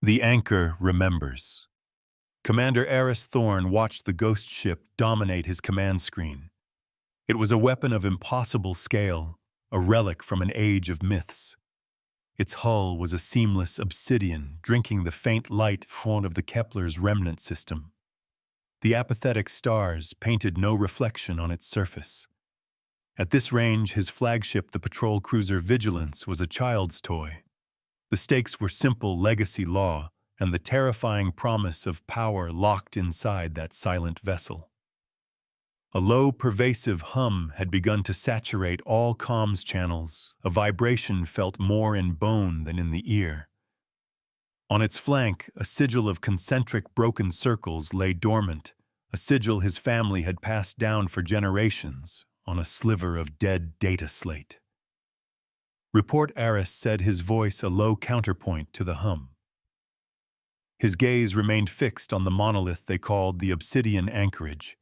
The anchor remembers. Commander Eris Thorne watched the ghost ship dominate his command screen. It was a weapon of impossible scale, a relic from an age of myths. Its hull was a seamless obsidian, drinking the faint light front of the Kepler's remnant system. The apathetic stars painted no reflection on its surface. At this range, his flagship, the patrol cruiser Vigilance, was a child's toy. The stakes were simple legacy law and the terrifying promise of power locked inside that silent vessel. A low, pervasive hum had begun to saturate all comms channels, a vibration felt more in bone than in the ear. On its flank, a sigil of concentric broken circles lay dormant, a sigil his family had passed down for generations on a sliver of dead data slate. Report Eris said, his voice a low counterpoint to the hum. His gaze remained fixed on the monolith they called the Obsidian Anchorage.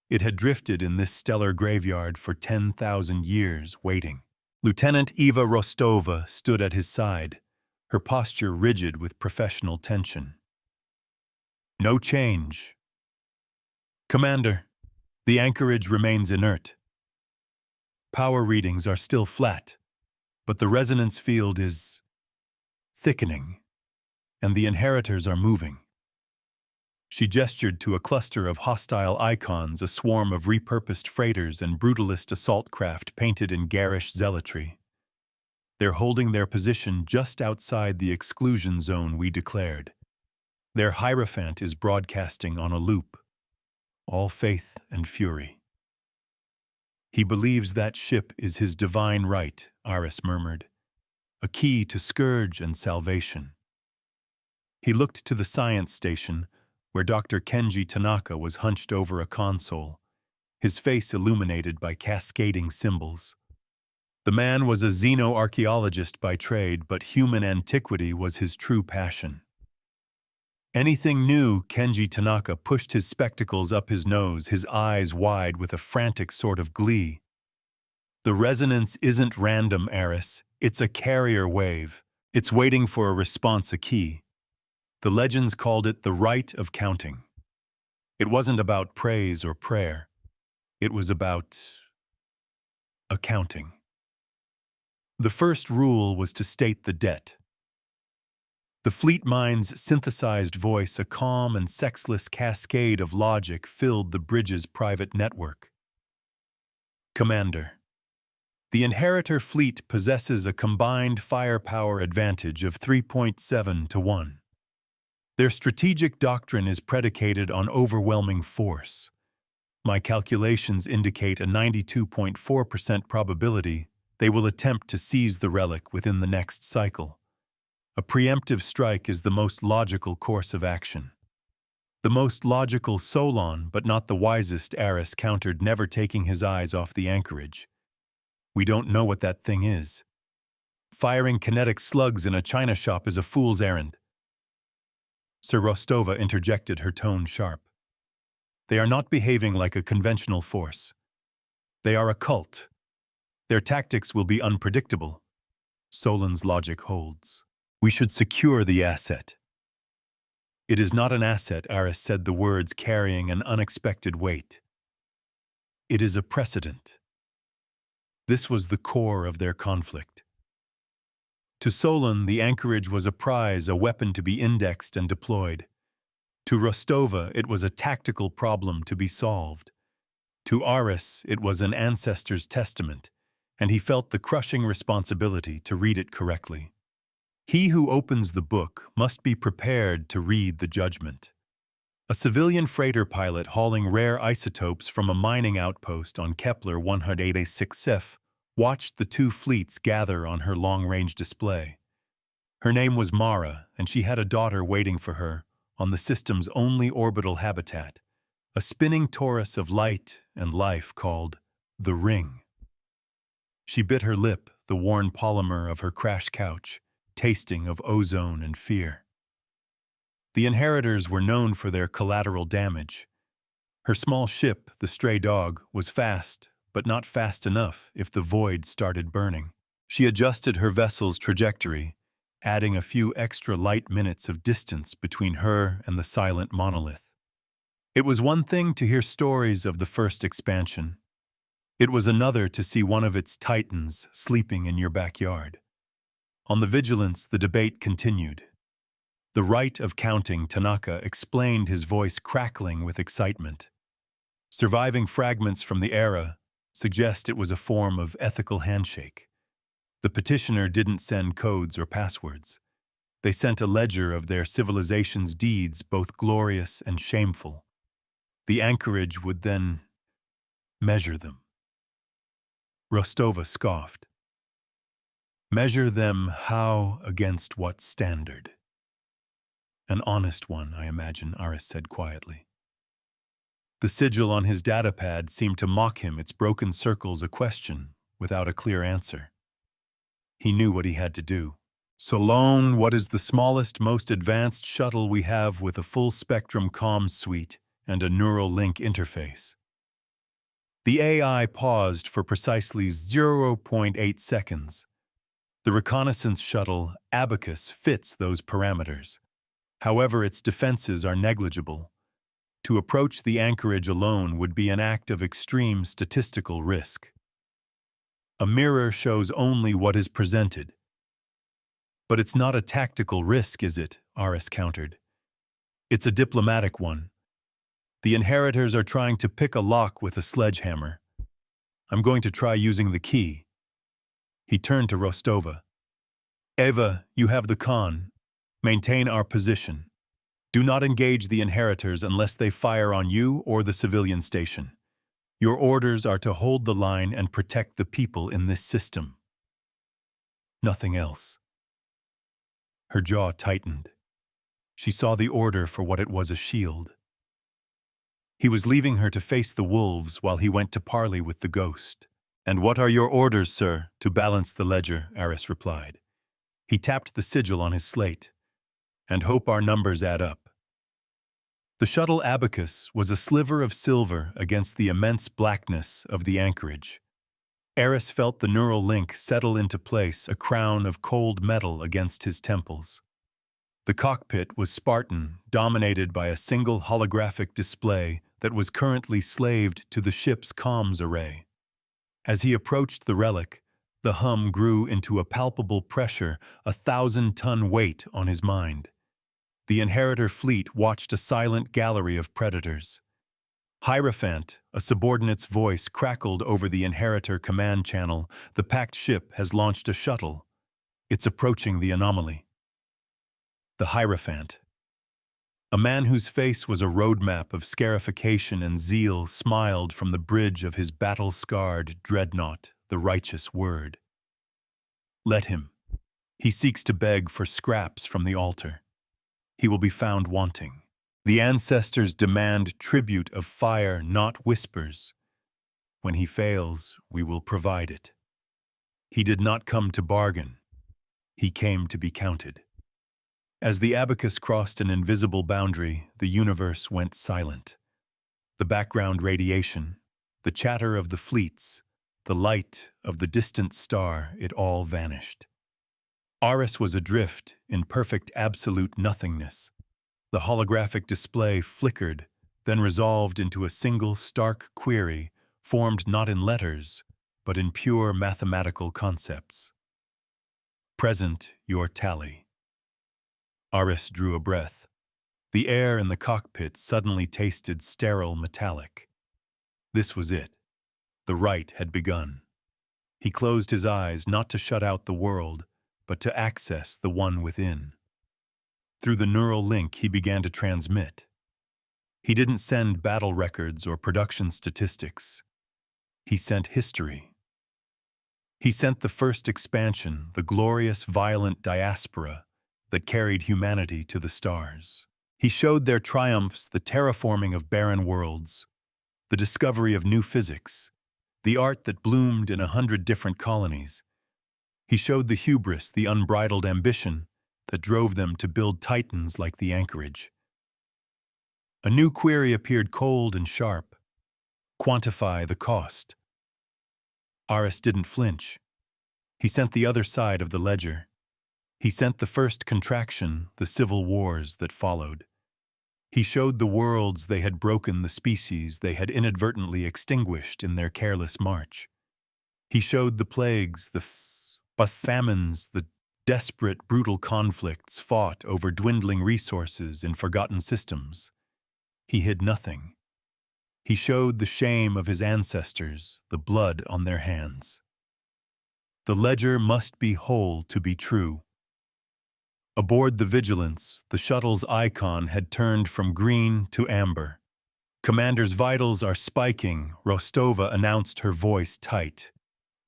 It had drifted in this stellar graveyard for 10,000 years, waiting. Lieutenant Eva Rostova stood at his side, her posture rigid with professional tension. No change. Commander, the anchorage remains inert. Power readings are still flat, but the resonance field is thickening, and the inheritors are moving. She gestured to a cluster of hostile icons, a swarm of repurposed freighters and brutalist assault craft painted in garish zealotry. They're holding their position just outside the exclusion zone we declared. Their hierophant is broadcasting on a loop, all faith and fury. He believes that ship is his divine right, Aris murmured, a key to scourge and salvation. He looked to the science station, where Dr. Kenji Tanaka was hunched over a console, his face illuminated by cascading symbols. The man was a xenoarchaeologist by trade, but human antiquity was his true passion. Anything new, Kenji Tanaka pushed his spectacles up his nose, his eyes wide with a frantic sort of glee. The resonance isn't random, Eris. It's a carrier wave. It's waiting for a response, a key. The legends called it the rite of counting. It wasn't about praise or prayer. It was about accounting. The first rule was to state the debt. The fleet mind's synthesized voice, a calm and sexless cascade of logic, filled the bridge's private network. Commander, the Inheritor fleet possesses a combined firepower advantage of 3.7 to 1. Their strategic doctrine is predicated on overwhelming force. My calculations indicate a 92.4% probability they will attempt to seize the relic within the next cycle. A preemptive strike is the most logical course of action. The most logical Solon, but not the wisest, Eris countered, never taking his eyes off the anchorage. We don't know what that thing is. Firing kinetic slugs in a china shop is a fool's errand. Sir Rostova interjected, her tone sharp. They are not behaving like a conventional force. They are a cult. Their tactics will be unpredictable. Solon's logic holds. We should secure the asset. It is not an asset, Eris said, the words carrying an unexpected weight. It is a precedent. This was the core of their conflict. To Solon, the anchorage was a prize, a weapon to be indexed and deployed. To Rostova, it was a tactical problem to be solved. To Aris, it was an ancestor's testament, and he felt the crushing responsibility to read it correctly. He who opens the book must be prepared to read the judgment. A civilian freighter pilot hauling rare isotopes from a mining outpost on Kepler 186F watched the two fleets gather on her long-range display. Her name was Mara, and she had a daughter waiting for her on the system's only orbital habitat, a spinning torus of light and life called the Ring. She bit her lip, the worn polymer of her crash couch, tasting of ozone and fear. The Inheritors were known for their collateral damage. Her small ship, the Stray Dog, was fast, but not fast enough if the void started burning. She adjusted her vessel's trajectory, adding a few extra light minutes of distance between her and the silent monolith. It was one thing to hear stories of the first expansion. It was another to see one of its titans sleeping in your backyard. On the Vigilance, the debate continued. The rite of counting, Tanaka explained, his voice crackling with excitement. Surviving fragments from the era suggest it was a form of ethical handshake. The petitioner didn't send codes or passwords. They sent a ledger of their civilization's deeds, both glorious and shameful. The anchorage would then measure them. Rostova scoffed. Measure them how, against what standard? An honest one, I imagine, Aris said quietly. The sigil on his datapad seemed to mock him, its broken circles a question, without a clear answer. He knew what he had to do. Solon, what is the smallest, most advanced shuttle we have with a full-spectrum comms suite and a neural link interface? The AI paused for precisely 0.8 seconds. The reconnaissance shuttle, Abacus, fits those parameters. However, its defenses are negligible. To approach the anchorage alone would be an act of extreme statistical risk. A mirror shows only what is presented. But it's not a tactical risk, is it? Aris countered. It's a diplomatic one. The inheritors are trying to pick a lock with a sledgehammer. I'm going to try using the key. He turned to Rostova. Eva, you have the con. Maintain our position. Do not engage the inheritors unless they fire on you or the civilian station. Your orders are to hold the line and protect the people in this system. Nothing else. Her jaw tightened. She saw the order for what it was, a shield. He was leaving her to face the wolves while he went to parley with the ghost. And what are your orders, sir, to balance the ledger? Aris replied. He tapped the sigil on his slate. And hope our numbers add up. The shuttle Abacus was a sliver of silver against the immense blackness of the anchorage. Aris felt the neural link settle into place, a crown of cold metal against his temples. The cockpit was Spartan, dominated by a single holographic display that was currently slaved to the ship's comms array. As he approached the relic, the hum grew into a palpable pressure, 1,000-ton weight on his mind. The Inheritor fleet watched a silent gallery of predators. Hierophant, a subordinate's voice, crackled over the Inheritor command channel. The packed ship has launched a shuttle. It's approaching the anomaly. The Hierophant. A man whose face was a roadmap of scarification and zeal smiled from the bridge of his battle-scarred dreadnought, the righteous word. Let him. He seeks to beg for scraps from the altar. He will be found wanting. The ancestors demand tribute of fire, not whispers. When he fails, we will provide it. He did not come to bargain. He came to be counted. As the Abacus crossed an invisible boundary, the universe went silent. The background radiation, the chatter of the fleets, the light of the distant star, it all vanished. Aris was adrift in perfect absolute nothingness. The holographic display flickered, then resolved into a single stark query formed not in letters, but in pure mathematical concepts. Present your tally. Aris drew a breath. The air in the cockpit suddenly tasted sterile metallic. This was it. The rite had begun. He closed his eyes not to shut out the world, but to access the one within. Through the neural link, he began to transmit. He didn't send battle records or production statistics. He sent history. He sent the first expansion, the glorious, violent diaspora that carried humanity to the stars. He showed their triumphs, the terraforming of barren worlds, the discovery of new physics, the art that bloomed in 100 different colonies. He showed the hubris, the unbridled ambition that drove them to build titans like the anchorage. A new query appeared, cold and sharp. Quantify the cost. Aris didn't flinch. He sent the other side of the ledger. He sent the first contraction, the civil wars that followed. He showed the worlds they had broken the species they had inadvertently extinguished in their careless march. He showed the plagues, the famines, the desperate, brutal conflicts fought over dwindling resources in forgotten systems. He hid nothing. He showed the shame of his ancestors, the blood on their hands. The ledger must be whole to be true. Aboard the Vigilance, the shuttle's icon had turned from green to amber. "Commander's vitals are spiking," Rostova announced, her voice tight.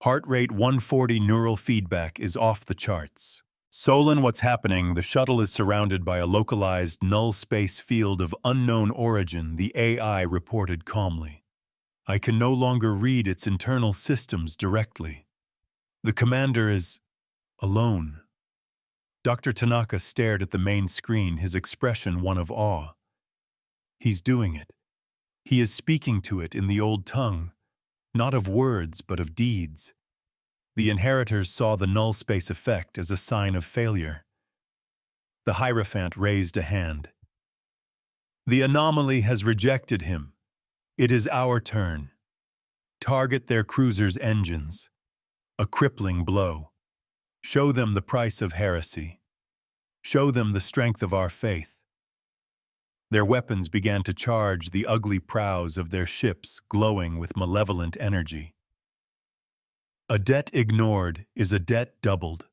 "Heart rate 140, neural feedback is off the charts." "Solon, what's happening?" "The shuttle is surrounded by a localized null space field of unknown origin," the AI reported calmly. "I can no longer read its internal systems directly. The commander is alone." Dr. Tanaka stared at the main screen, his expression one of awe. "He's doing it. He is speaking to it in the old tongue, not of words but of deeds." The inheritors saw the null space effect as a sign of failure. The Hierophant raised a hand. "The anomaly has rejected him. It is our turn. Target their cruiser's engines. A crippling blow. Show them the price of heresy. Show them the strength of our faith." Their weapons began to charge the ugly prows of their ships, glowing with malevolent energy. A debt ignored is a debt doubled.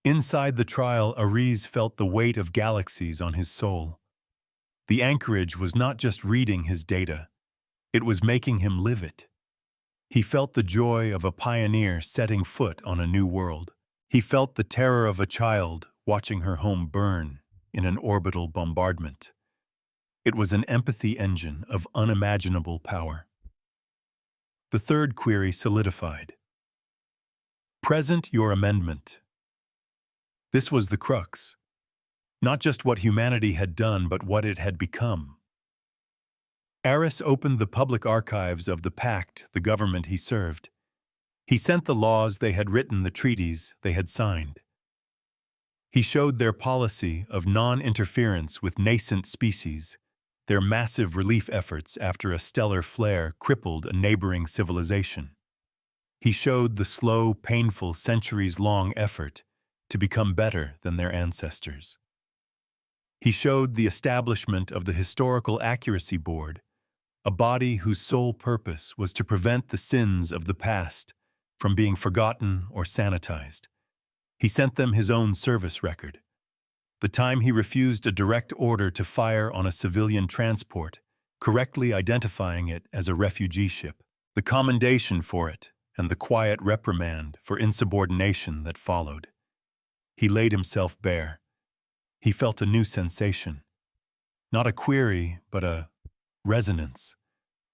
Inside the trial, Ares felt the weight of galaxies on his soul. The anchorage was not just reading his data, it was making him live it. He felt the joy of a pioneer setting foot on a new world. He felt the terror of a child watching her home burn in an orbital bombardment. It was an empathy engine of unimaginable power. The third query solidified. "Present your amendment." This was the crux. Not just what humanity had done, but what it had become. Aris opened the public archives of the pact, the government he served. He sent the laws they had written, the treaties they had signed. He showed their policy of non-interference with nascent species, their massive relief efforts after a stellar flare crippled a neighboring civilization. He showed the slow, painful, centuries-long effort to become better than their ancestors. He showed the establishment of the Historical Accuracy Board, a body whose sole purpose was to prevent the sins of the past from being forgotten or sanitized. He sent them his own service record. The time he refused a direct order to fire on a civilian transport, correctly identifying it as a refugee ship. The commendation for it, and the quiet reprimand for insubordination that followed. He laid himself bare. He felt a new sensation. Not a query, but a resonance.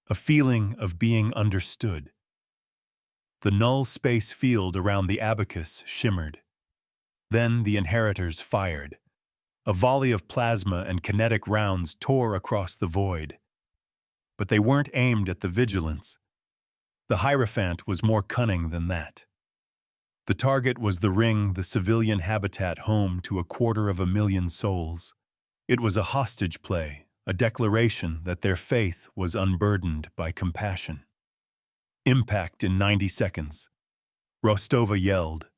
A feeling of being understood. The null space field around the abacus shimmered. Then the inheritors fired. A volley of plasma and kinetic rounds tore across the void. But they weren't aimed at the Vigilance. The Hierophant was more cunning than that. The target was the ring, the civilian habitat home to 250,000 souls. It was a hostage play, a declaration that their faith was unburdened by compassion. Impact in 90 seconds. Rostova yelled.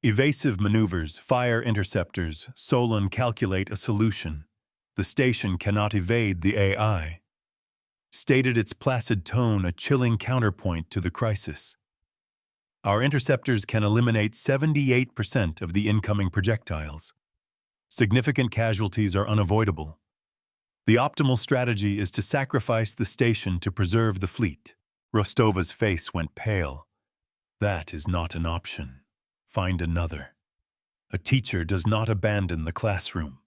Evasive maneuvers, fire interceptors, Solon calculate a solution. The station cannot evade the AI. Stated its placid tone, a chilling counterpoint to the crisis. Our interceptors can eliminate 78% of the incoming projectiles. Significant casualties are unavoidable. The optimal strategy is to sacrifice the station to preserve the fleet. Rostova's face went pale. That is not an option. Find another. A teacher does not abandon the classroom.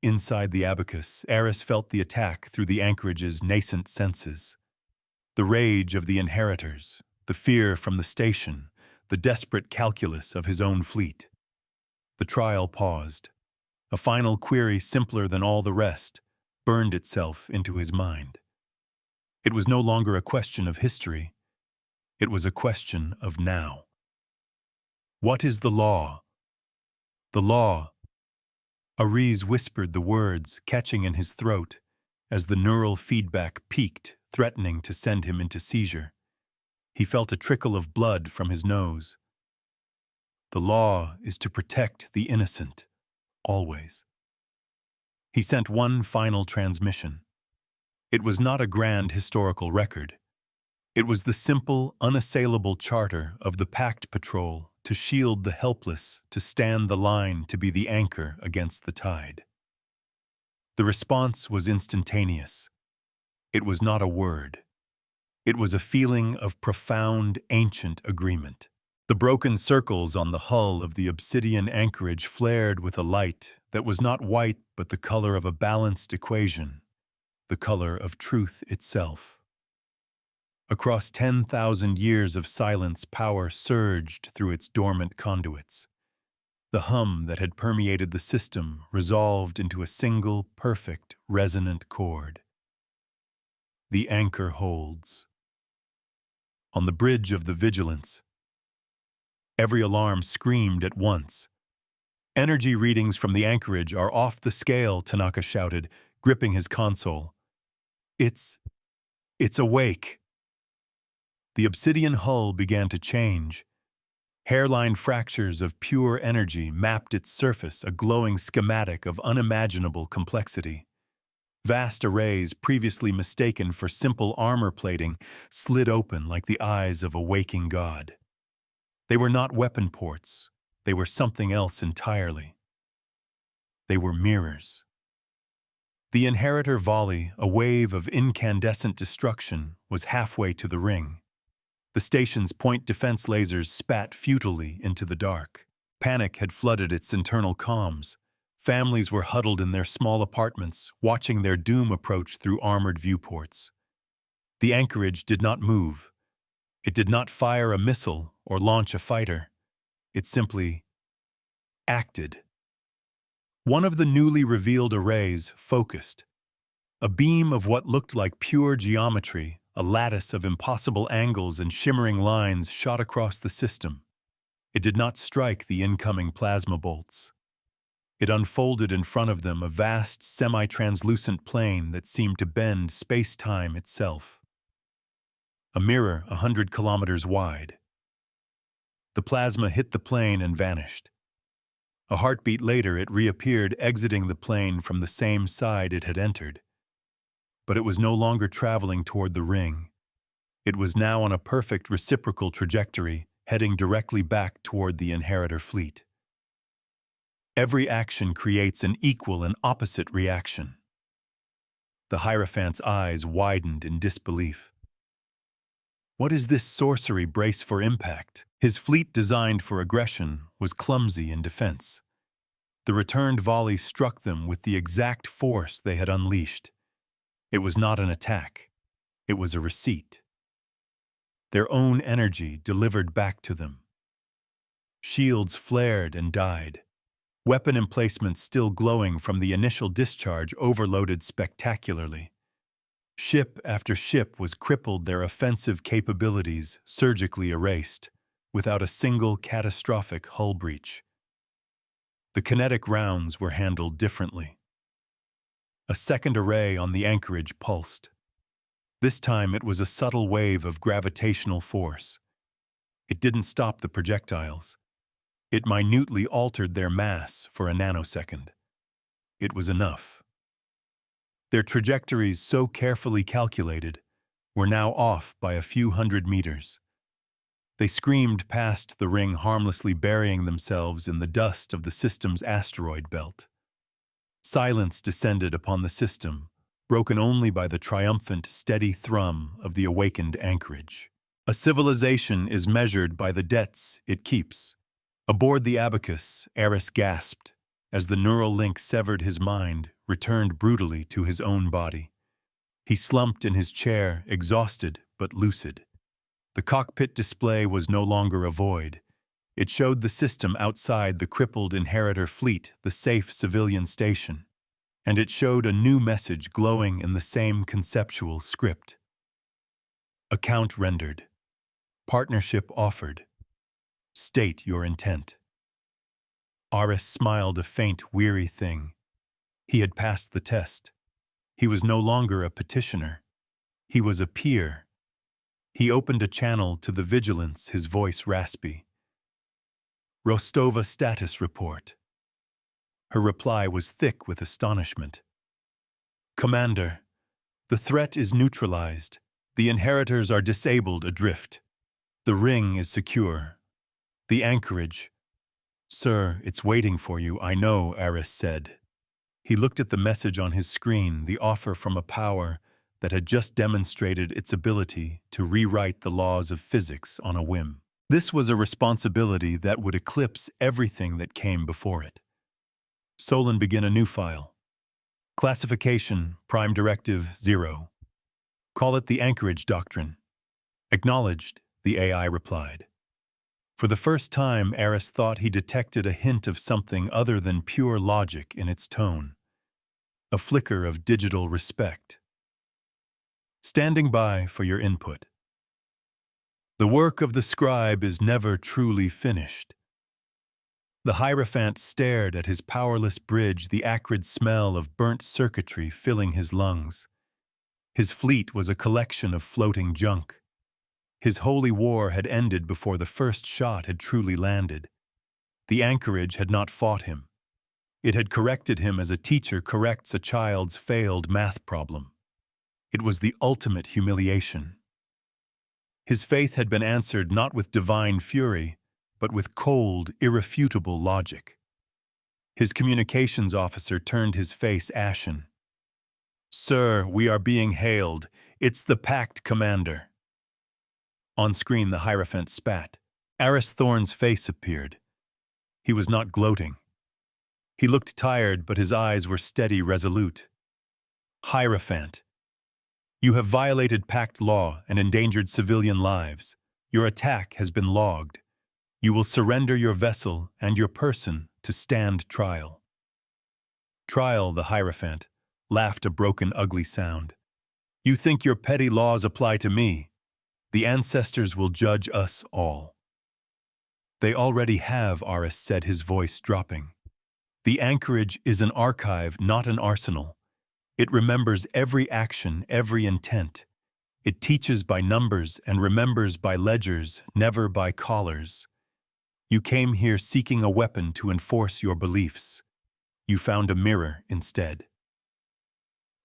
Inside the abacus, Aris felt the attack through the anchorage's nascent senses. The rage of the inheritors, the fear from the station, the desperate calculus of his own fleet. The trial paused. A final query, simpler than all the rest, burned itself into his mind. It was no longer a question of history. It was a question of now. What is the law? The law. Ares whispered the words, catching in his throat, as the neural feedback peaked, threatening to send him into seizure. He felt a trickle of blood from his nose. The law is to protect the innocent, always. He sent one final transmission. It was not a grand historical record. It was the simple, unassailable charter of the Pact Patrol to shield the helpless, to stand the line, to be the anchor against the tide. The response was instantaneous. It was not a word. It was a feeling of profound, ancient agreement. The broken circles on the hull of the obsidian anchorage flared with a light that was not white but the color of a balanced equation, the color of truth itself. Across 10,000 years of silence, power surged through its dormant conduits. The hum that had permeated the system resolved into a single, perfect, resonant chord. The anchor holds. On the bridge of the Vigilance, every alarm screamed at once. Energy readings from the anchorage are off the scale, Tanaka shouted, gripping his console. It's awake. The obsidian hull began to change. Hairline fractures of pure energy mapped its surface, a glowing schematic of unimaginable complexity. Vast arrays previously mistaken for simple armor plating slid open like the eyes of a waking god. They were not weapon ports. They were something else entirely. They were mirrors. The Inheritor volley, a wave of incandescent destruction, was halfway to the ring. The station's point defense lasers spat futilely into the dark. Panic had flooded its internal comms. Families were huddled in their small apartments, watching their doom approach through armored viewports. The anchorage did not move. It did not fire a missile or launch a fighter. It simply acted. One of the newly revealed arrays focused. A beam of what looked like pure geometry, a lattice of impossible angles and shimmering lines shot across the system. It did not strike the incoming plasma bolts. It unfolded in front of them, a vast, semi-translucent plane that seemed to bend space-time itself. A mirror 100 kilometers wide. The plasma hit the plane and vanished. A heartbeat later, it reappeared, exiting the plane from the same side it had entered. But it was no longer traveling toward the ring. It was now on a perfect reciprocal trajectory, heading directly back toward the Inheritor fleet. Every action creates an equal and opposite reaction. The Hierophant's eyes widened in disbelief. What is this sorcery? Brace for impact. His fleet, designed for aggression, was clumsy in defense. The returned volley struck them with the exact force they had unleashed. It was not an attack. It was a receipt. Their own energy delivered back to them. Shields flared and died. Weapon emplacements still glowing from the initial discharge overloaded spectacularly. Ship after ship was crippled, their offensive capabilities surgically erased, without a single catastrophic hull breach. The kinetic rounds were handled differently. A second array on the anchorage pulsed. This time it was a subtle wave of gravitational force. It didn't stop the projectiles. It minutely altered their mass for a nanosecond. It was enough. Their trajectories, so carefully calculated, were now off by a few hundred meters. They screamed past the ring, harmlessly burying themselves in the dust of the system's asteroid belt. Silence descended upon the system, broken only by the triumphant, steady thrum of the awakened anchorage. A civilization is measured by the debts it keeps. Aboard the Abacus, Eris gasped, as the neural link severed his mind, returned brutally to his own body. He slumped in his chair, exhausted but lucid. The cockpit display was no longer a void. It showed the system outside the crippled Inheritor fleet, the safe civilian station. And it showed a new message glowing in the same conceptual script. Account rendered. Partnership offered. State your intent." Aris smiled a faint, weary thing. He had passed the test. He was no longer a petitioner. He was a peer. He opened a channel to the vigilance, his voice raspy. "Rostova status report." Her reply was thick with astonishment. "Commander, the threat is neutralized. The inheritors are disabled adrift. The ring is secure. The anchorage—" "Sir, it's waiting for you, I know," Aris said. He looked at the message on his screen, the offer from a power that had just demonstrated its ability to rewrite the laws of physics on a whim. This was a responsibility that would eclipse everything that came before it. Solon begin a new file. Classification, Prime Directive 0. Call it the Anchorage Doctrine. Acknowledged, the AI replied. For the first time, Aris thought he detected a hint of something other than pure logic in its tone. A flicker of digital respect. Standing by for your input. The work of the scribe is never truly finished. The Hierophant stared at his powerless bridge, the acrid smell of burnt circuitry filling his lungs. His fleet was a collection of floating junk. His holy war had ended before the first shot had truly landed. The anchorage had not fought him. It had corrected him as a teacher corrects a child's failed math problem. It was the ultimate humiliation. His faith had been answered not with divine fury, but with cold, irrefutable logic. His communications officer turned his face ashen. "Sir, we are being hailed. It's the Pact Commander." On screen, the Hierophant spat. Aris Thorne's face appeared. He was not gloating. He looked tired, but his eyes were steady, resolute. "Hierophant, you have violated Pact law and endangered civilian lives. Your attack has been logged. You will surrender your vessel and your person to stand trial." "Trial," the Hierophant laughed a broken, ugly sound. "You think your petty laws apply to me? The ancestors will judge us all." "They already have," Aris said, his voice dropping. "The anchorage is an archive, not an arsenal. It remembers every action, every intent. It teaches by numbers and remembers by ledgers, never by collars. You came here seeking a weapon to enforce your beliefs. You found a mirror instead.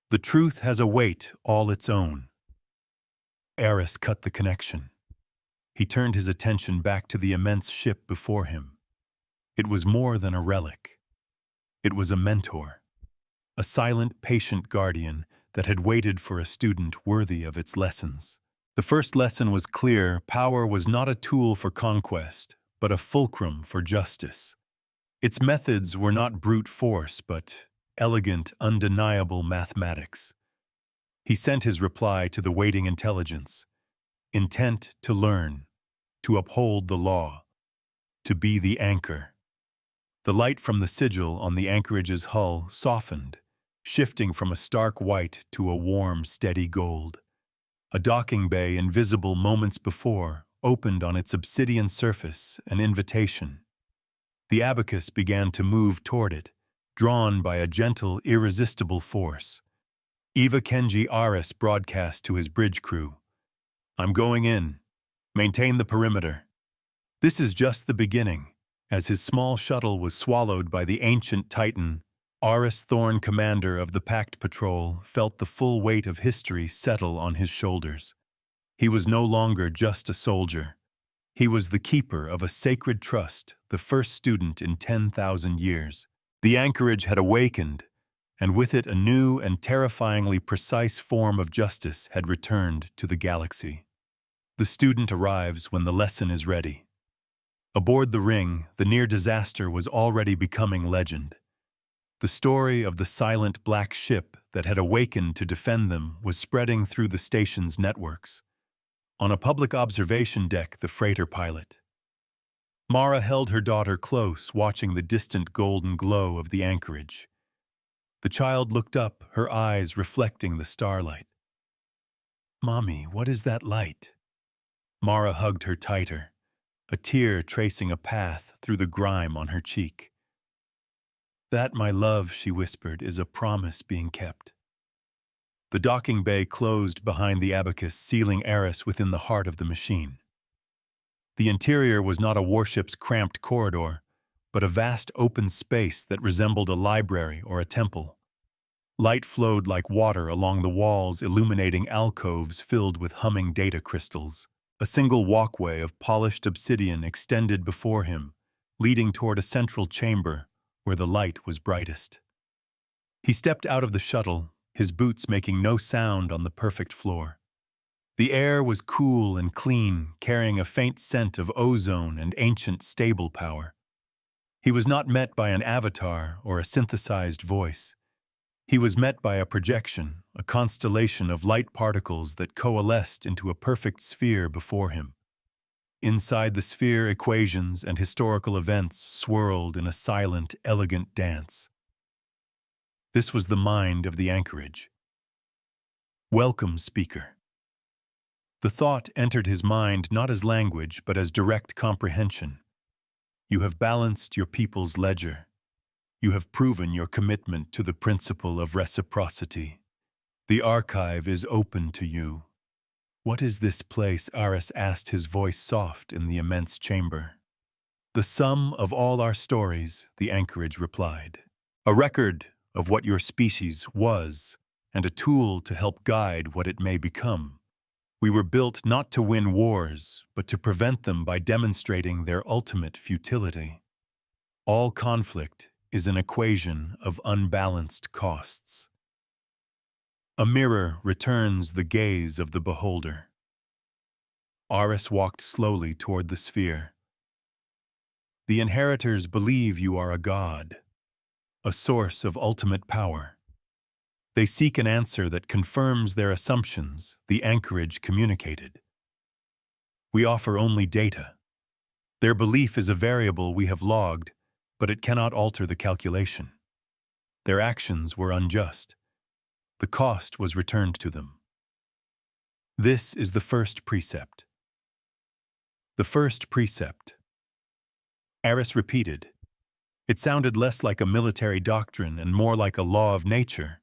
The truth has a weight all its own." Aris cut the connection. He turned his attention back to the immense ship before him. It was more than a relic. It was a mentor, a silent, patient guardian that had waited for a student worthy of its lessons. The first lesson was clear: power was not a tool for conquest, but a fulcrum for justice. Its methods were not brute force, but elegant, undeniable mathematics. He sent his reply to the waiting intelligence. Intent to learn, to uphold the law, to be the anchor. The light from the sigil on the anchorage's hull softened, shifting from a stark white to a warm, steady gold. A docking bay, invisible moments before, opened on its obsidian surface, an invitation. The abacus began to move toward it, drawn by a gentle, irresistible force. Eva Kenji Aris broadcast to his bridge crew. "I'm going in. Maintain the perimeter." This is just the beginning. As his small shuttle was swallowed by the ancient Titan, Aris Thorne, commander of the Pact Patrol, felt the full weight of history settle on his shoulders. He was no longer just a soldier. He was the keeper of a sacred trust, the first student in 10,000 years. The anchorage had awakened, and with it a new and terrifyingly precise form of justice had returned to the galaxy. The student arrives when the lesson is ready. Aboard the ring, the near disaster was already becoming legend. The story of the silent black ship that had awakened to defend them was spreading through the station's networks. On a public observation deck, the freighter pilot. Mara held her daughter close, watching the distant golden glow of the anchorage. The child looked up, her eyes reflecting the starlight. "Mommy, what is that light?" Mara hugged her tighter. a tear tracing a path through the grime on her cheek. "That, my love," she whispered, "is a promise being kept." The docking bay closed behind the abacus, sealing Eris within the heart of the machine. The interior was not a warship's cramped corridor, but a vast open space that resembled a library or a temple. Light flowed like water along the walls, illuminating alcoves filled with humming data crystals. A single walkway of polished obsidian extended before him, leading toward a central chamber where the light was brightest. He stepped out of the shuttle, his boots making no sound on the perfect floor. The air was cool and clean, carrying a faint scent of ozone and ancient stable power. He was not met by an avatar or a synthesized voice. He was met by a projection, a constellation of light particles that coalesced into a perfect sphere before him. Inside the sphere, equations and historical events swirled in a silent, elegant dance. This was the mind of the anchorage. "Welcome, speaker." The thought entered his mind not as language, but as direct comprehension. "You have balanced your people's ledger. You have proven your commitment to the principle of reciprocity. The archive is open to you." "What is this place?" Aris asked, his voice soft in the immense chamber. "The sum of all our stories," the anchorage replied. "A record of what your species was, and a tool to help guide what it may become. We were built not to win wars, but to prevent them by demonstrating their ultimate futility. All conflict is an equation of unbalanced costs. A mirror returns the gaze of the beholder." Aris walked slowly toward the sphere. "The inheritors believe you are a god, a source of ultimate power. They seek an answer that confirms their assumptions," the anchorage communicated. "We offer only data. Their belief is a variable we have logged, but it cannot alter the calculation. Their actions were unjust. The cost was returned to them. This is the first precept." "The first precept," Aris repeated. It sounded less like a military doctrine and more like a law of nature.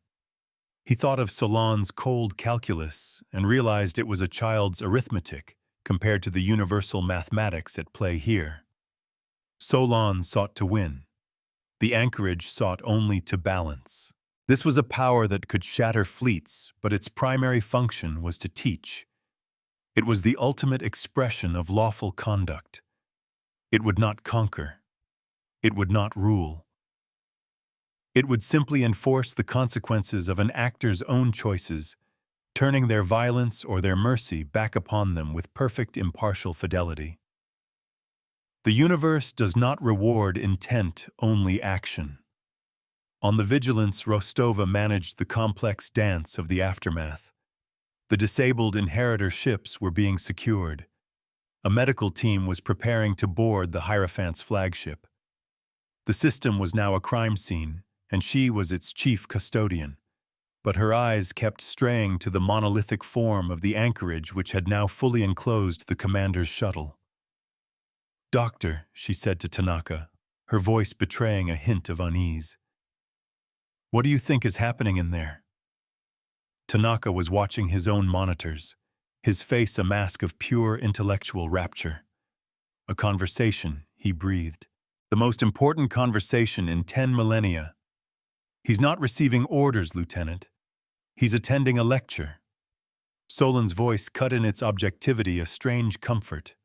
He thought of Solon's cold calculus and realized it was a child's arithmetic compared to the universal mathematics at play here. Solon sought to win. The anchorage sought only to balance. This was a power that could shatter fleets, but its primary function was to teach. It was the ultimate expression of lawful conduct. It would not conquer. It would not rule. It would simply enforce the consequences of an actor's own choices, turning their violence or their mercy back upon them with perfect impartial fidelity. The universe does not reward intent, only action. On the Vigilance, Rostova managed the complex dance of the aftermath. The disabled inheritor ships were being secured. A medical team was preparing to board the Hierophant's flagship. The system was now a crime scene, and she was its chief custodian. But her eyes kept straying to the monolithic form of the anchorage which had now fully enclosed the commander's shuttle. "Doctor," she said to Tanaka, her voice betraying a hint of unease. "What do you think is happening in there?" Tanaka was watching his own monitors, his face a mask of pure intellectual rapture. "A conversation," he breathed. "The most important conversation in 10 millennia. He's not receiving orders, Lieutenant. He's attending a lecture." Solon's voice cut in its objectivity a strange comfort.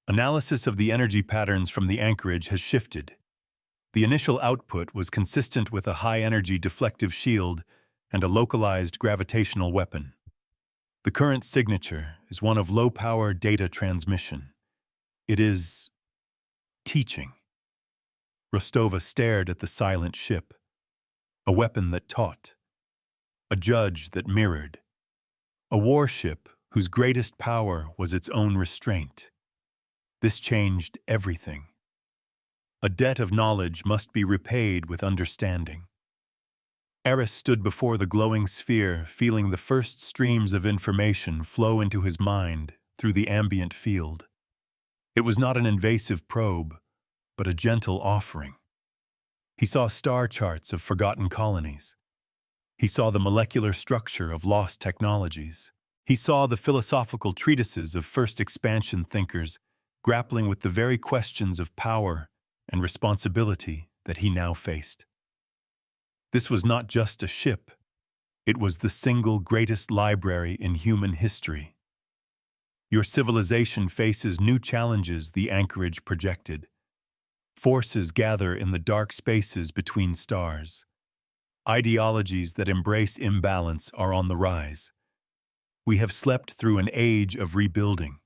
"Analysis of the energy patterns from the anchorage has shifted. The initial output was consistent with a high-energy deflective shield and a localized gravitational weapon. The current signature is one of low-power data transmission. It is teaching." Rostova stared at the silent ship. A weapon that taught. A judge that mirrored. A warship whose greatest power was its own restraint. This changed everything. A debt of knowledge must be repaid with understanding. Eris stood before the glowing sphere, feeling the first streams of information flow into his mind through the ambient field. It was not an invasive probe, but a gentle offering. He saw star charts of forgotten colonies. He saw the molecular structure of lost technologies. He saw the philosophical treatises of first expansion thinkers grappling with the very questions of power and responsibility that he now faced. This was not just a ship. It was the single greatest library in human history. Your civilization faces new challenges, the anchorage projected. Forces gather in the dark spaces between stars. Ideologies that embrace imbalance are on the rise. We have slept through an age of rebuilding.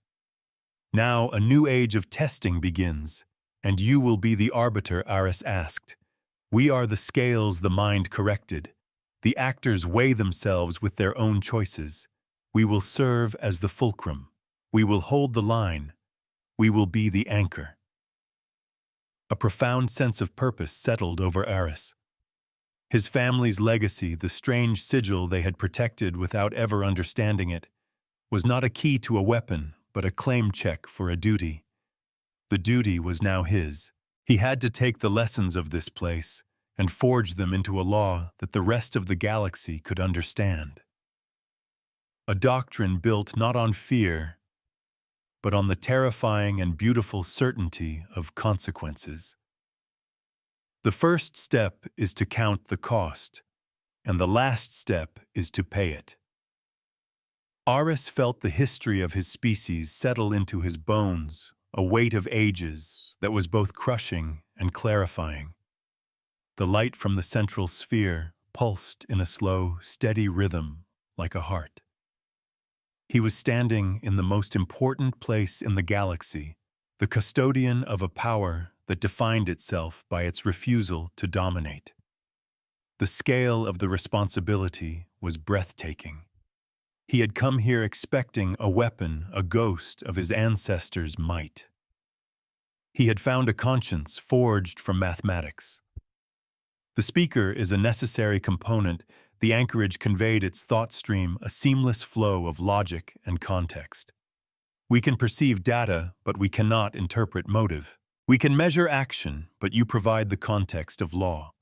Now a new age of testing begins, and you will be the arbiter, Aris asked. We are the scales the mind corrected. The actors weigh themselves with their own choices. We will serve as the fulcrum. We will hold the line. We will be the anchor. A profound sense of purpose settled over Aris. His family's legacy, the strange sigil they had protected without ever understanding it, was not a key to a weapon, but a claim check for a duty. The duty was now his. He had to take the lessons of this place and forge them into a law that the rest of the galaxy could understand. A doctrine built not on fear, but on the terrifying and beautiful certainty of consequences. The first step is to count the cost, and the last step is to pay it. Aris felt the history of his species settle into his bones, a weight of ages that was both crushing and clarifying. The light from the central sphere pulsed in a slow, steady rhythm like a heart. He was standing in the most important place in the galaxy, the custodian of a power that defined itself by its refusal to dominate. The scale of the responsibility was breathtaking. He had come here expecting a weapon, a ghost of his ancestors' might. He had found a conscience forged from mathematics. The speaker is a necessary component. The anchorage conveyed its thought stream, a seamless flow of logic and context. We can perceive data, but we cannot interpret motive. We can measure action, but you provide the context of law.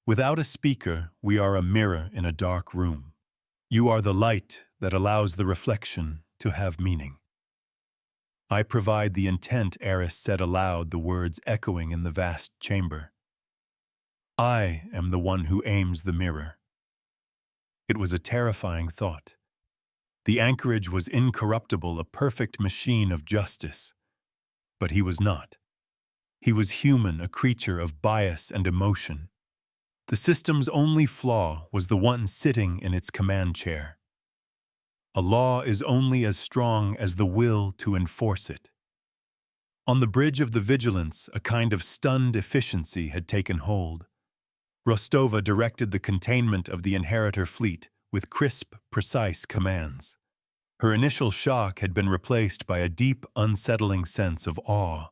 Without a speaker, we are a mirror in a dark room. You are the light that allows the reflection to have meaning. I provide the intent, Aris said aloud, the words echoing in the vast chamber. I am the one who aims the mirror. It was a terrifying thought. The anchorage was incorruptible, a perfect machine of justice. But he was not. He was human, a creature of bias and emotion. The system's only flaw was the one sitting in its command chair. A law is only as strong as the will to enforce it. On the bridge of the vigilance, a kind of stunned efficiency had taken hold. Rostova directed the containment of the Inheritor fleet with crisp, precise commands. Her initial shock had been replaced by a deep, unsettling sense of awe.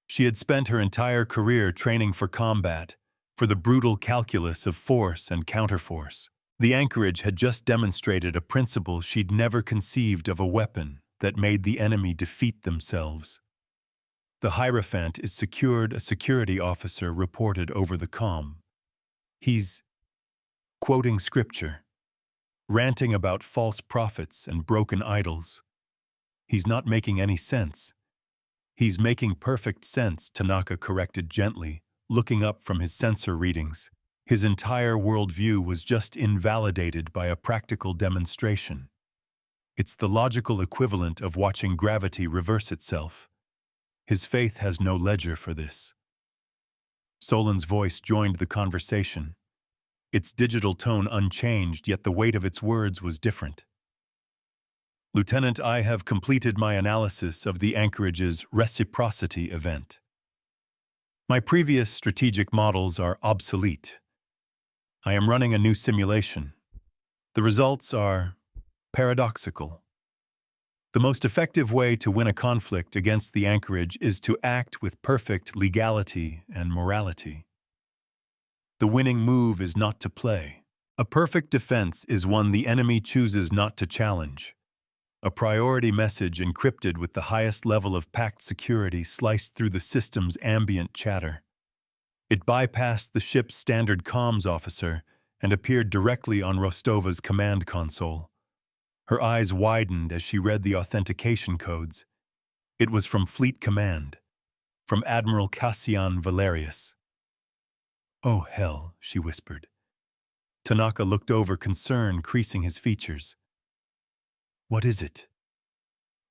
She had spent her entire career training for combat, for the brutal calculus of force and counterforce. The anchorage had just demonstrated a principle she'd never conceived of, a weapon that made the enemy defeat themselves. The Hierophant is secured, a security officer reported over the comm. He's quoting scripture, ranting about false prophets and broken idols. He's not making any sense. He's making perfect sense, Tanaka corrected gently, looking up from his sensor readings. His entire worldview was just invalidated by a practical demonstration. It's the logical equivalent of watching gravity reverse itself. His faith has no ledger for this. Solon's voice joined the conversation. Its digital tone unchanged, yet the weight of its words was different. Lieutenant, I have completed my analysis of the anchorage's reciprocity event. My previous strategic models are obsolete. I am running a new simulation. The results are paradoxical. The most effective way to win a conflict against the anchorage is to act with perfect legality and morality. The winning move is not to play. A perfect defense is one the enemy chooses not to challenge. A priority message encrypted with the highest level of pact security sliced through the system's ambient chatter. It bypassed the ship's standard comms officer and appeared directly on Rostova's command console. Her eyes widened as she read the authentication codes. It was from Fleet Command, from Admiral Cassian Valerius. "Oh, hell," she whispered. Tanaka looked over, concern creasing his features. "What is it?"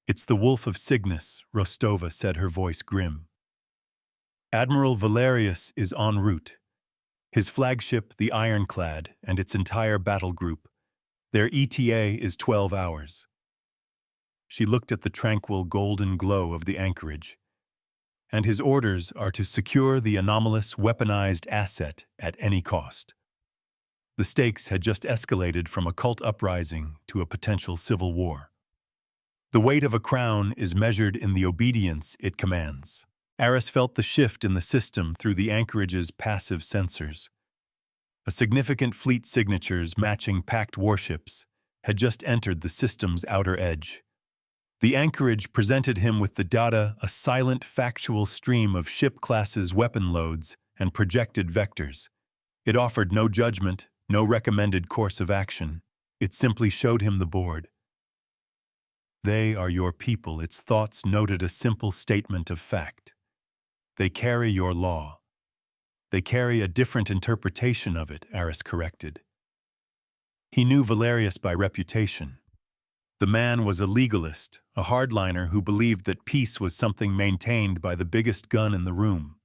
"It's the Wolf of Cygnus," Rostova said, her voice grim. "Admiral Valerius is en route. His flagship, the Ironclad, and its entire battle group. Their ETA is 12 hours. She looked at the tranquil golden glow of the anchorage. "And his orders are to secure the anomalous weaponized asset at any cost." The stakes had just escalated from a cult uprising to a potential civil war. The weight of a crown is measured in the obedience it commands. Aris felt the shift in the system through the anchorage's passive sensors. A significant fleet signatures matching packed warships had just entered the system's outer edge. The anchorage presented him with the data, a silent, factual stream of ship classes, weapon loads, and projected vectors. It offered no judgment, no recommended course of action. It simply showed him the board. "They are your people," its thoughts noted a simple statement of fact. "They carry your law." "They carry a different interpretation of it," Aris corrected. He knew Valerius by reputation. The man was a legalist, a hardliner who believed that peace was something maintained by the biggest gun in the room.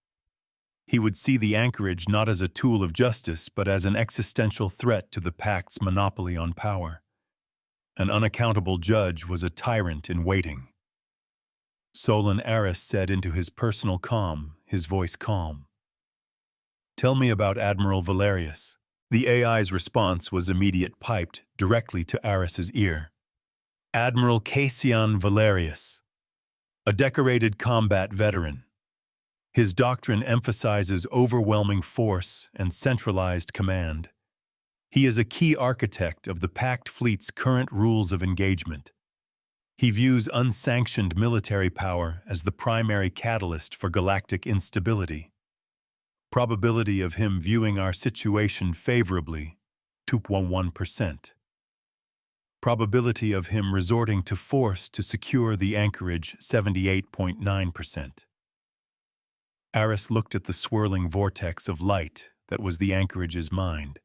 He would see the anchorage not as a tool of justice, but as an existential threat to the Pact's monopoly on power. An unaccountable judge was a tyrant in waiting. Solon Aris said into his personal comm, his voice calm. "Tell me about Admiral Valerius." The AI's response was immediate, piped directly to Aris's ear. "Admiral Cassian Valerius, a decorated combat veteran. His doctrine emphasizes overwhelming force and centralized command. He is a key architect of the Pact Fleet's current rules of engagement. He views unsanctioned military power as the primary catalyst for galactic instability. Probability of him viewing our situation favorably, 2.1%. Probability of him resorting to force to secure the anchorage, 78.9%. Aris looked at the swirling vortex of light that was the anchorage's mind.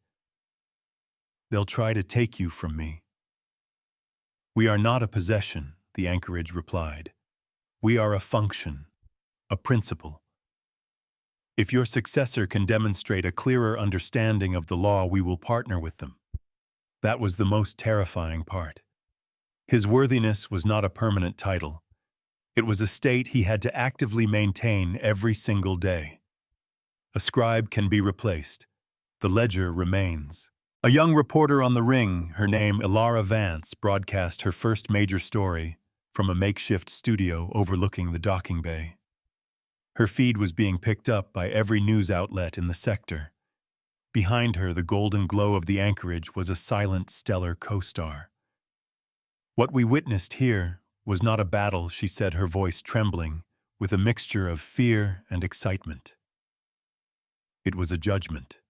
"They'll try to take you from me." "We are not a possession," the anchorage replied. "We are a function, a principle. If your successor can demonstrate a clearer understanding of the law, we will partner with them." That was the most terrifying part. His worthiness was not a permanent title. It was a state he had to actively maintain every single day. A scribe can be replaced. The ledger remains. A young reporter on the ring, her name Ilara Vance, broadcast her first major story from a makeshift studio overlooking the docking bay. Her feed was being picked up by every news outlet in the sector. Behind her, the golden glow of the anchorage was a silent, stellar co-star. "What we witnessed here was not a battle," she said, her voice trembling with a mixture of fear and excitement. "It was a judgment.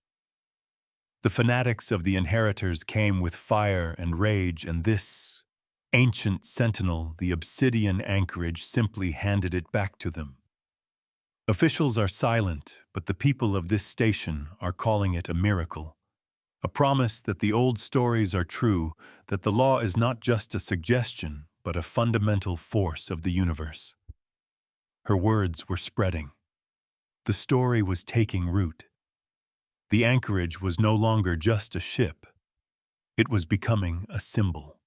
The fanatics of the inheritors came with fire and rage, and this ancient sentinel, the obsidian anchorage, simply handed it back to them. Officials are silent, but the people of this station are calling it a miracle. A promise that the old stories are true, that the law is not just a suggestion, but a fundamental force of the universe." Her words were spreading. The story was taking root. The anchorage was no longer just a ship. It was becoming a symbol.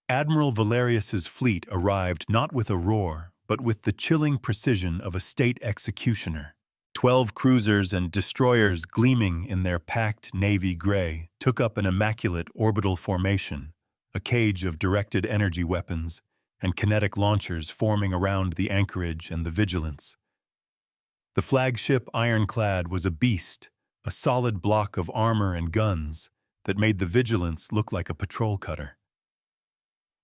Admiral Valerius's fleet arrived not with a roar, but with the chilling precision of a state executioner. 12 cruisers and destroyers gleaming in their packed navy gray took up an immaculate orbital formation, a cage of directed energy weapons and kinetic launchers forming around the anchorage and the Vigilance. The flagship Ironclad was a beast, a solid block of armor and guns that made the Vigilance look like a patrol cutter.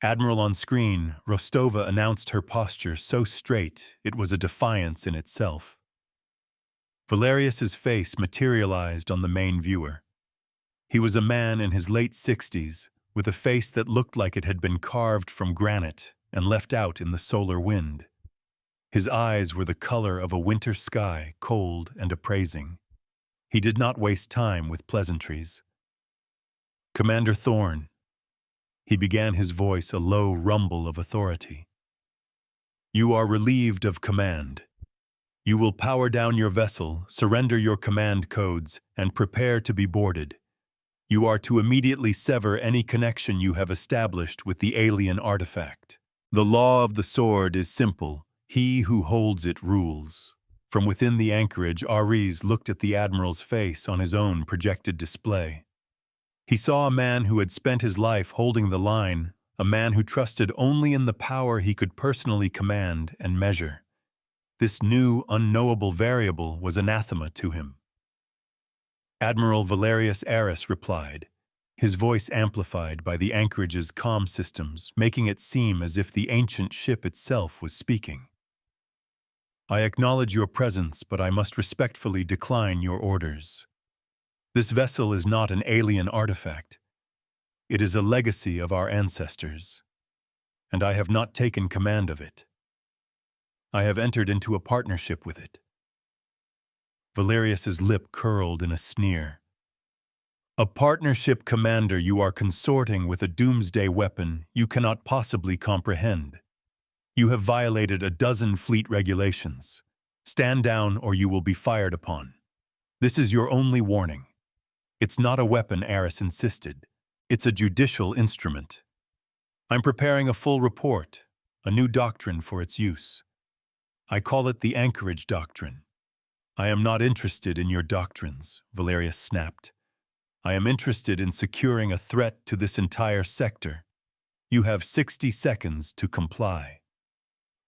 Admiral on screen, Rostova announced her posture so straight it was a defiance in itself. Valerius's face materialized on the main viewer. He was a man in his late 60s, with a face that looked like it had been carved from granite and left out in the solar wind. His eyes were the color of a winter sky, cold and appraising. He did not waste time with pleasantries. "Commander Thorne," he began, his voice a low rumble of authority. "You are relieved of command. You will power down your vessel, surrender your command codes, and prepare to be boarded. You are to immediately sever any connection you have established with the alien artifact. The law of the sword is simple. He who holds it rules." From within the anchorage, Ares looked at the Admiral's face on his own projected display. He saw a man who had spent his life holding the line, a man who trusted only in the power he could personally command and measure. This new, unknowable variable was anathema to him. Admiral Valerius Aris replied, his voice amplified by the anchorage's comm systems, making it seem as if the ancient ship itself was speaking. "I acknowledge your presence, but I must respectfully decline your orders. This vessel is not an alien artifact. It is a legacy of our ancestors, and I have not taken command of it. I have entered into a partnership with it." Valerius's lip curled in a sneer. "A partnership, Commander? You are consorting with a doomsday weapon you cannot possibly comprehend. You have violated a dozen fleet regulations. Stand down or you will be fired upon. This is your only warning." "It's not a weapon," Aris insisted. "It's a judicial instrument. I'm preparing a full report, a new doctrine for its use. I call it the Anchorage Doctrine." "I am not interested in your doctrines," Valerius snapped. "I am interested in securing a threat to this entire sector. You have 60 seconds to comply.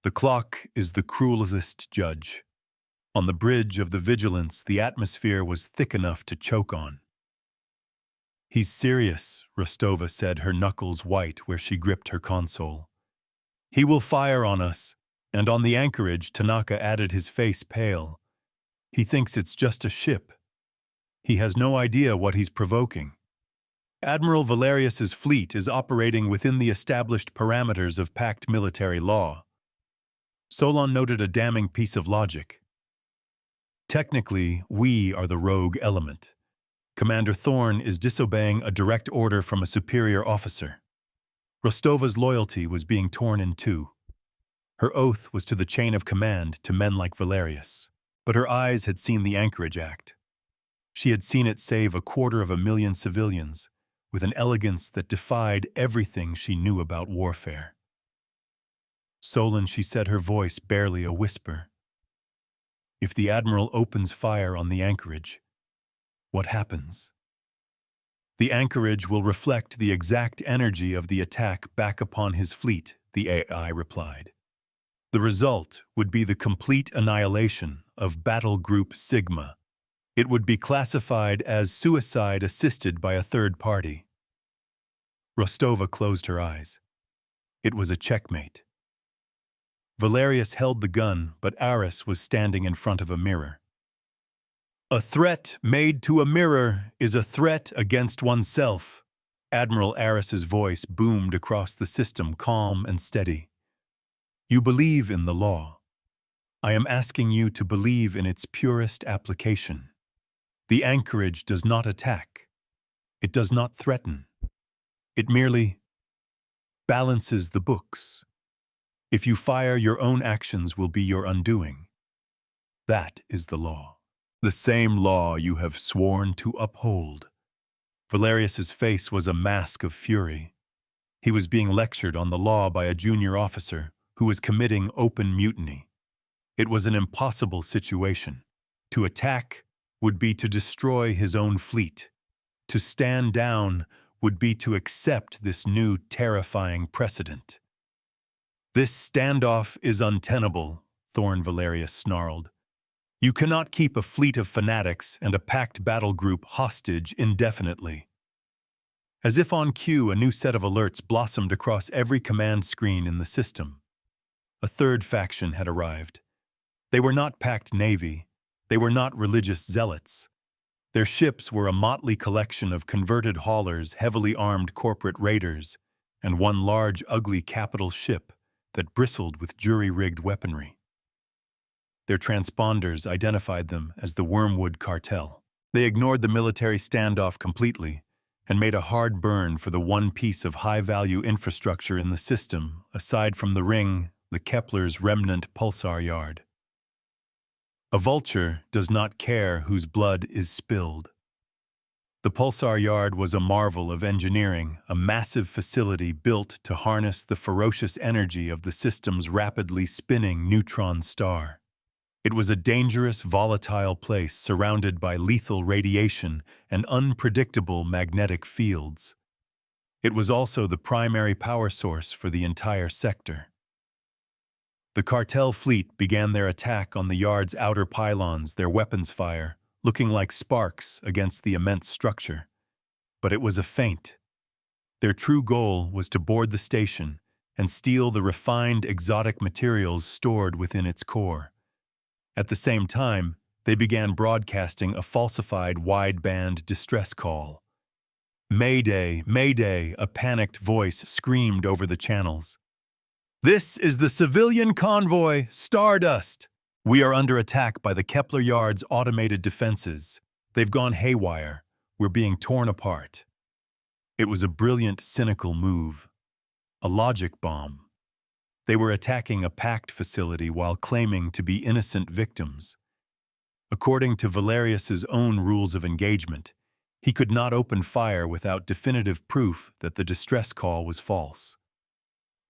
The clock is the cruelest judge." On the bridge of the Vigilance, the atmosphere was thick enough to choke on. "He's serious," Rostova said, her knuckles white where she gripped her console. "He will fire on us." And on the anchorage, Tanaka added, his face pale. "He thinks it's just a ship. He has no idea what he's provoking. Admiral Valerius's fleet is operating within the established parameters of pact military law." Solon noted a damning piece of logic. "Technically, we are the rogue element. Commander Thorne is disobeying a direct order from a superior officer." Rostova's loyalty was being torn in two. Her oath was to the chain of command, to men like Valerius. But her eyes had seen the Anchorage Act. She had seen it save 250,000 civilians, with an elegance that defied everything she knew about warfare. "Solon," she said, her voice barely a whisper, "if the Admiral opens fire on the Anchorage, what happens?" "The Anchorage will reflect the exact energy of the attack back upon his fleet," the AI replied. "The result would be the complete annihilation of Battle Group Sigma. It would be classified as suicide assisted by a third party." Rostova closed her eyes. It was a checkmate. Valerius held the gun, but Aris was standing in front of a mirror. "A threat made to a mirror is a threat against oneself." Admiral Aris's voice boomed across the system, calm and steady. "You believe in the law. I am asking you to believe in its purest application. The Anchorage does not attack. It does not threaten. It merely balances the books. If you fire, your own actions will be your undoing. That is the law. The same law you have sworn to uphold." Valerius's face was a mask of fury. He was being lectured on the law by a junior officer who was committing open mutiny. It was an impossible situation. To attack would be to destroy his own fleet. To stand down would be to accept this new terrifying precedent. "This standoff is untenable," Thorne Valerius snarled. "You cannot keep a fleet of fanatics and a packed battle group hostage indefinitely." As if on cue, a new set of alerts blossomed across every command screen in the system. A third faction had arrived. They were not packed navy. They were not religious zealots. Their ships were a motley collection of converted haulers, heavily armed corporate raiders, and one large, ugly capital ship that bristled with jury-rigged weaponry. Their transponders identified them as the Wormwood Cartel. They ignored the military standoff completely and made a hard burn for the one piece of high-value infrastructure in the system, aside from the ring, the Kepler's remnant pulsar yard. A vulture does not care whose blood is spilled. The pulsar yard was a marvel of engineering, a massive facility built to harness the ferocious energy of the system's rapidly spinning neutron star. It was a dangerous, volatile place surrounded by lethal radiation and unpredictable magnetic fields. It was also the primary power source for the entire sector. The cartel fleet began their attack on the yard's outer pylons, their weapons fire, looking like sparks against the immense structure. But it was a feint. Their true goal was to board the station and steal the refined exotic materials stored within its core. At the same time, they began broadcasting a falsified wideband distress call. "Mayday, Mayday," a panicked voice screamed over the channels. "This is the civilian convoy, Stardust. We are under attack by the Kepler Yard's automated defenses. They've gone haywire. We're being torn apart." It was a brilliant, cynical move. A logic bomb. They were attacking a packed facility while claiming to be innocent victims. According to Valerius's own rules of engagement, he could not open fire without definitive proof that the distress call was false.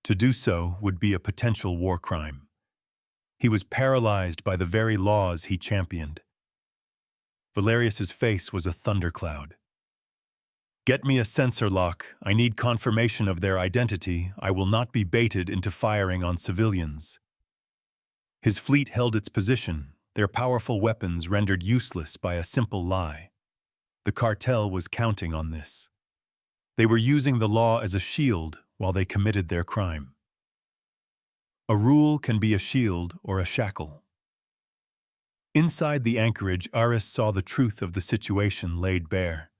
To do so would be a potential war crime. He was paralyzed by the very laws he championed. Valerius's face was a thundercloud. "Get me a sensor lock. I need confirmation of their identity. I will not be baited into firing on civilians." His fleet held its position, their powerful weapons rendered useless by a simple lie. The cartel was counting on this. They were using the law as a shield while they committed their crime. A rule can be a shield or a shackle. Inside the anchorage, Aris saw the truth of the situation laid bare.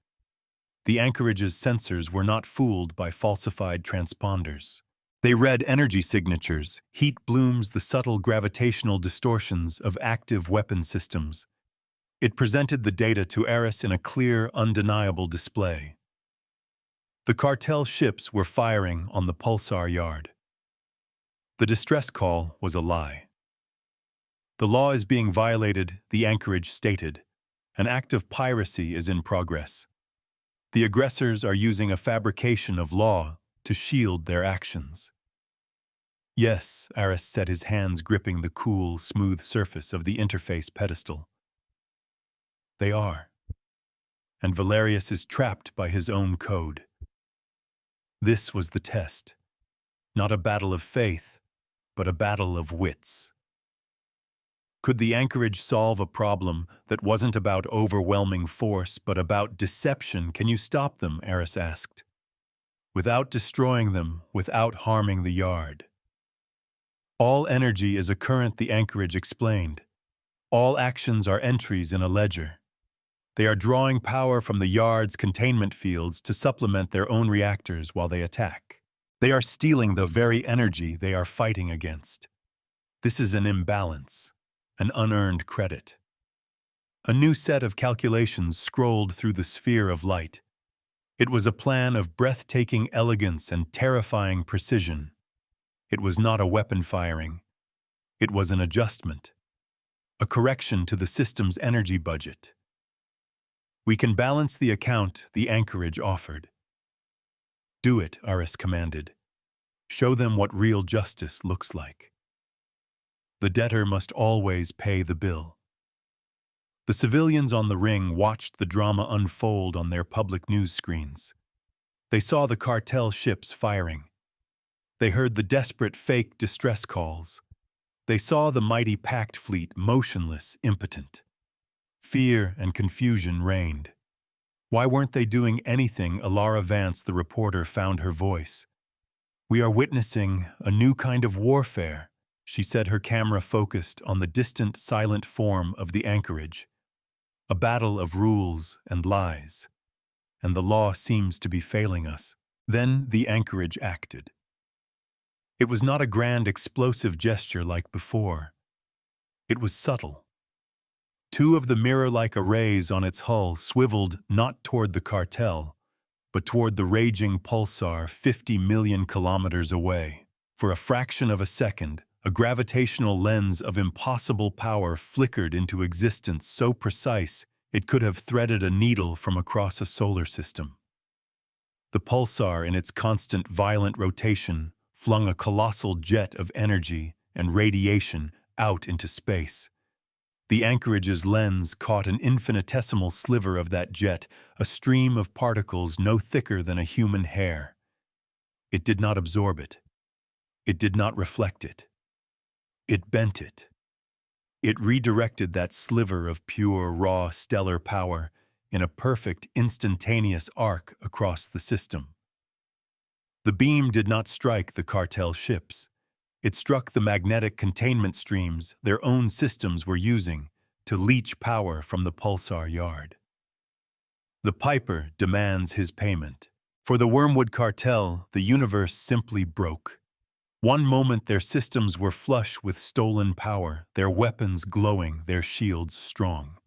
The anchorage's sensors were not fooled by falsified transponders. They read energy signatures, heat blooms, the subtle gravitational distortions of active weapon systems. It presented the data to Aris in a clear, undeniable display. The cartel ships were firing on the pulsar yard. The distress call was a lie. "The law is being violated," the anchorage stated. "An act of piracy is in progress. The aggressors are using a fabrication of law to shield their actions." "Yes," Aris said, his hands gripping the cool, smooth surface of the interface pedestal. "They are. And Valerius is trapped by his own code." This was the test. Not a battle of faith, but a battle of wits. Could the anchorage solve a problem that wasn't about overwhelming force, but about deception? "Can you stop them?" Aris asked. "Without destroying them, without harming the yard." "All energy is a current," the anchorage explained. "All actions are entries in a ledger. They are drawing power from the yard's containment fields to supplement their own reactors while they attack. They are stealing the very energy they are fighting against. This is an imbalance. An unearned credit." A new set of calculations scrolled through the sphere of light. It was a plan of breathtaking elegance and terrifying precision. It was not a weapon firing. It was an adjustment. A correction to the system's energy budget. "We can balance the account," the anchorage offered. "Do it," Aris commanded. "Show them what real justice looks like. The debtor must always pay the bill." The civilians on the ring watched the drama unfold on their public news screens. They saw the cartel ships firing. They heard the desperate fake distress calls. They saw the mighty packed fleet motionless, impotent. Fear and confusion reigned. Why weren't they doing anything? Alara Vance, the reporter, found her voice. We are witnessing a new kind of warfare, she said, her camera focused on the distant, silent form of the anchorage. A battle of rules and lies. And the law seems to be failing us. Then the anchorage acted. It was not a grand, explosive gesture like before. It was subtle. Two of the mirror-like arrays on its hull swiveled not toward the cartel, but toward the raging pulsar 50 million kilometers away. For a fraction of a second, a gravitational lens of impossible power flickered into existence so precise it could have threaded a needle from across a solar system. The pulsar, in its constant violent rotation, flung a colossal jet of energy and radiation out into space. The anchorage's lens caught an infinitesimal sliver of that jet, a stream of particles no thicker than a human hair. It did not absorb it. It did not reflect it. It bent it. It redirected that sliver of pure, raw, stellar power in a perfect, instantaneous arc across the system. The beam did not strike the cartel ships. It struck the magnetic containment streams their own systems were using to leach power from the pulsar yard. The piper demands his payment. For the Wormwood cartel, the universe simply broke. One moment their systems were flush with stolen power, their weapons glowing, their shields strong.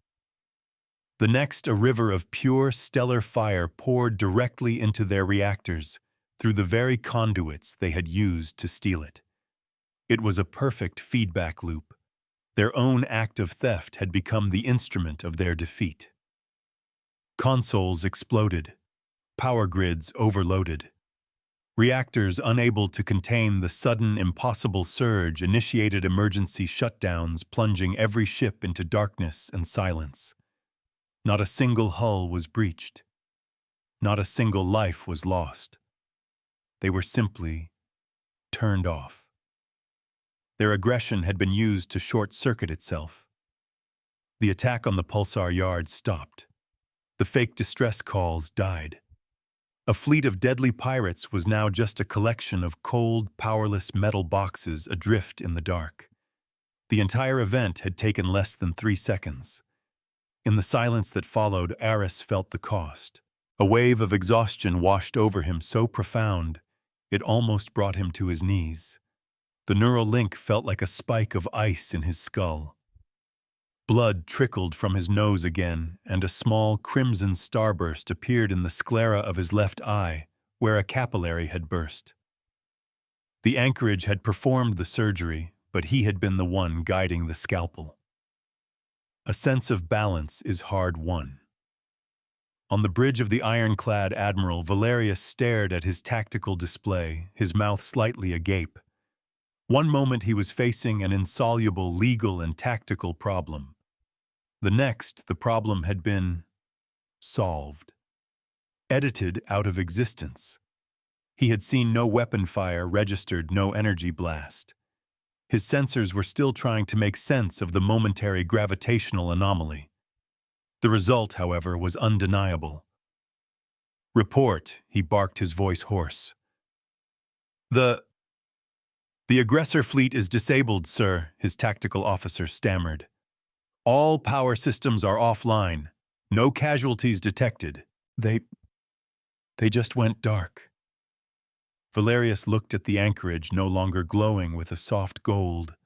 The next, a river of pure stellar fire poured directly into their reactors through the very conduits they had used to steal it. It was a perfect feedback loop. Their own act of theft had become the instrument of their defeat. Consoles exploded. Power grids overloaded. Reactors unable to contain the sudden, impossible surge initiated emergency shutdowns, plunging every ship into darkness and silence. Not a single hull was breached. Not a single life was lost. They were simply turned off. Their aggression had been used to short-circuit itself. The attack on the pulsar yard stopped. The fake distress calls died. A fleet of deadly pirates was now just a collection of cold, powerless metal boxes adrift in the dark. The entire event had taken less than 3 seconds. In the silence that followed, Aris felt the cost. A wave of exhaustion washed over him so profound, it almost brought him to his knees. The neural link felt like a spike of ice in his skull. Blood trickled from his nose again, and a small crimson starburst appeared in the sclera of his left eye, where a capillary had burst. The anchorage had performed the surgery, but he had been the one guiding the scalpel. A sense of balance is hard won. On the bridge of the ironclad admiral, Valerius stared at his tactical display, his mouth slightly agape. One moment he was facing an insoluble legal and tactical problem. The next, the problem had been solved, edited out of existence. He had seen no weapon fire, registered no energy blast. His sensors were still trying to make sense of the momentary gravitational anomaly. The result, however, was undeniable. "Report," he barked, his voice hoarse. The aggressor fleet is disabled, sir," his tactical officer stammered. "All power systems are offline. No casualties detected. They just went dark." Valerius looked at the anchorage, no longer glowing with a soft gold,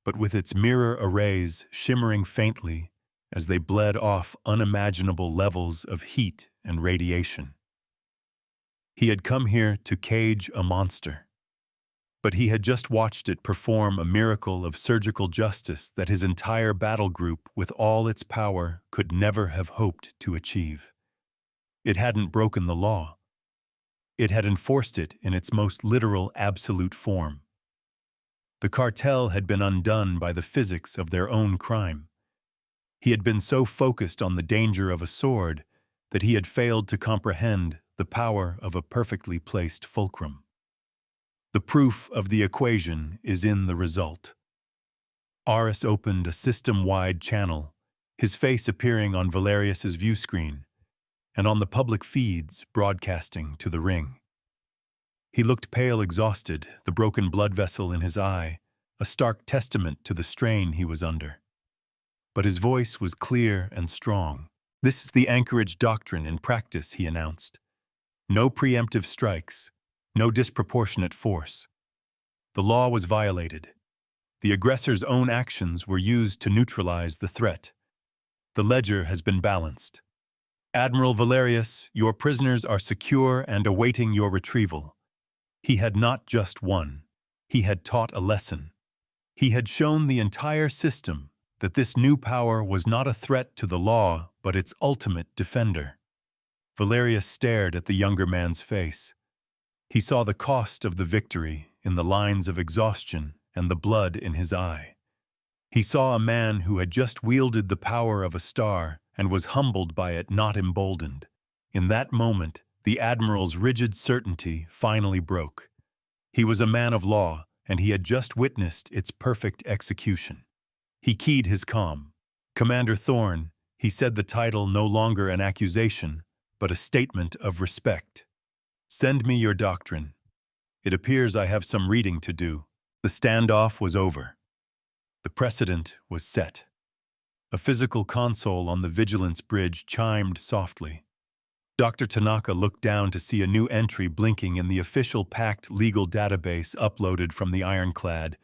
but with its mirror arrays shimmering faintly as they bled off unimaginable levels of heat and radiation. He had come here to cage a monster. But he had just watched it perform a miracle of surgical justice that his entire battle group, with all its power, could never have hoped to achieve. It hadn't broken the law. It had enforced it in its most literal, absolute form. The cartel had been undone by the physics of their own crime. He had been so focused on the danger of a sword that he had failed to comprehend the power of a perfectly placed fulcrum. The proof of the equation is in the result. Aris opened a system-wide channel, his face appearing on Valerius's view screen. and on the public feeds broadcasting to the ring. He looked pale, exhausted, the broken blood vessel in his eye, a stark testament to the strain he was under. But his voice was clear and strong. "This is the Anchorage Doctrine in practice," he announced. "No preemptive strikes, no disproportionate force. The law was violated. The aggressor's own actions were used to neutralize the threat. The ledger has been balanced. Admiral Valerius, your prisoners are secure and awaiting your retrieval." He had not just won. He had taught a lesson. He had shown the entire system that this new power was not a threat to the law, but its ultimate defender. Valerius stared at the younger man's face. He saw the cost of the victory in the lines of exhaustion and the blood in his eye. He saw a man who had just wielded the power of a star and was humbled by it, not emboldened. In that moment, the Admiral's rigid certainty finally broke. He was a man of law, and he had just witnessed its perfect execution. He keyed his calm. "Commander Thorne," he said, the title no longer an accusation, but a statement of respect. "Send me your doctrine. It appears I have some reading to do." The standoff was over. The precedent was set. A physical console on the Vigilance Bridge chimed softly. Dr. Tanaka looked down to see a new entry blinking in the official packed legal database uploaded from the Ironclad,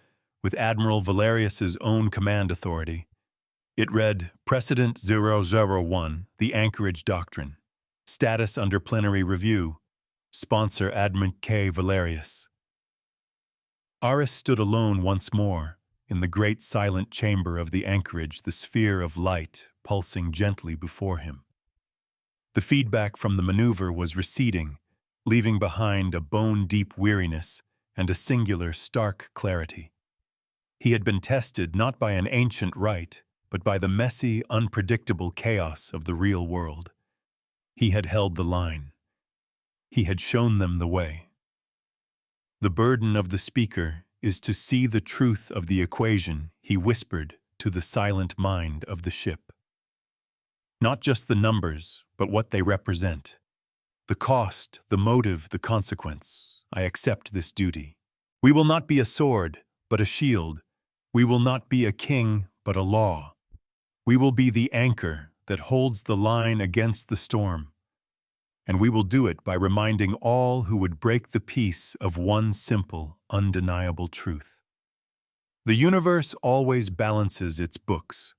with Admiral Valerius's own command authority. It read, "Precedent 001, the Anchorage Doctrine. Status under plenary review. Sponsor Admiral K. Valerius." Aris stood alone once more, in the great silent chamber of the Anchorage, the sphere of light pulsing gently before him. The feedback from the maneuver was receding, leaving behind a bone-deep weariness and a singular, stark clarity. He had been tested not by an ancient rite, but by the messy, unpredictable chaos of the real world. He had held the line. He had shown them the way. "The burden of the speaker is to see the truth of the equation," he whispered to the silent mind of the ship. "Not just the numbers, but what they represent. The cost, the motive, the consequence. I accept this duty. We will not be a sword, but a shield. We will not be a king, but a law. We will be the anchor that holds the line against the storm. And we will do it by reminding all who would break the peace of one simple, undeniable truth. The universe always balances its books.